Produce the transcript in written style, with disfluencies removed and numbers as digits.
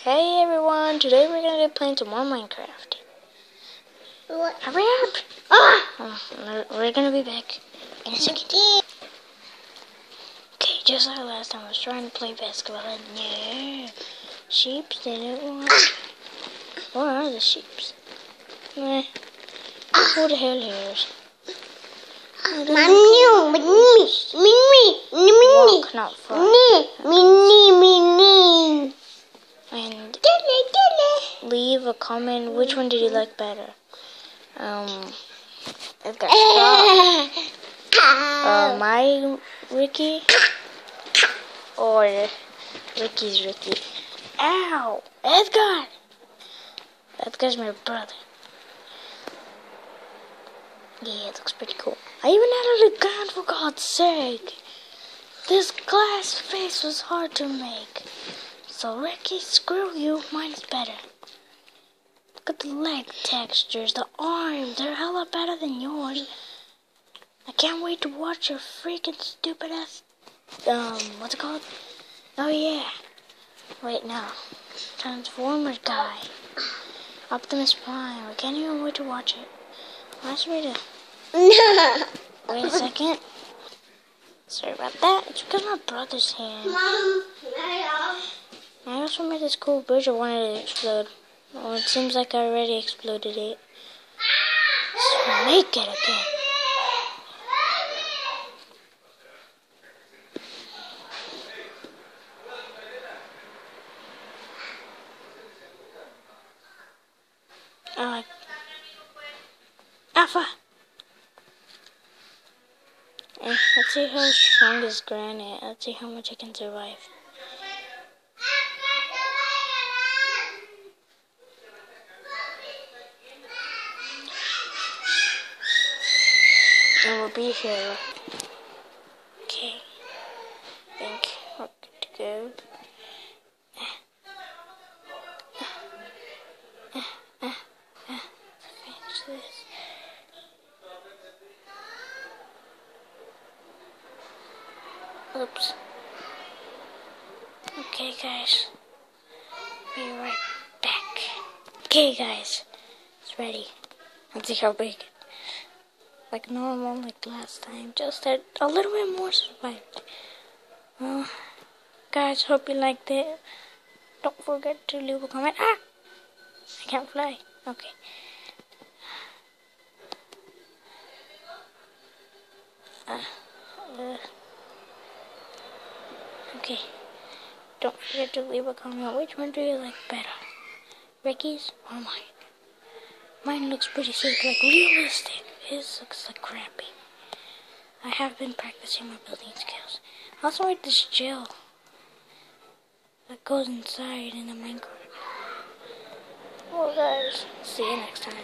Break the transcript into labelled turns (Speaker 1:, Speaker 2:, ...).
Speaker 1: Hey everyone, today we're gonna be playing some more Minecraft.
Speaker 2: What?
Speaker 1: Hurry up! We're gonna be back in a second. Okay, just like last time, I was trying to play basketball and no, sheeps didn't want. Where are the sheeps? Who the hell cares? Walk, not fly. And leave a comment. Which one did you like better? Edgar Scott, my Ricky, or Ricky's Ricky? Ow! Edgar! Edgar's my brother. Yeah, it looks pretty cool. I even added a gun, for God's sake. This glass face was hard to make. So Ricky, screw you, mine's better. Look at the leg textures, the arms, they're hella better than yours. I can't wait to watch your freaking stupid ass, what's it called? Oh yeah. Wait, no. Transformers guy. Optimus Prime. I can't even wait to watch it. Last way to... Wait a second. Sorry about that. It's because my brother's here.
Speaker 2: Mom,
Speaker 1: I also made this cool bridge I wanted to explode. Well, it seems like I already exploded it. Let's make it again. Alpha! Let's see how strong is granite. Let's see how much I can survive. And we'll be here. Okay. I think we're good to go. Finish this. Oops. Okay, guys. Be right back. Okay, guys. It's ready. Let's see how big. Like normal, like last time. Just a little bit more survived. Well, guys, hope you liked it. Don't forget to leave a comment. I can't fly. Okay. Okay. Don't forget to leave a comment. Which one do you like better? Ricky's or mine? Mine looks pretty sick, like realistic. His looks like crappy. I have been practicing my building skills. I also made this gel that goes inside in the Minecraft. Well guys, see you next time.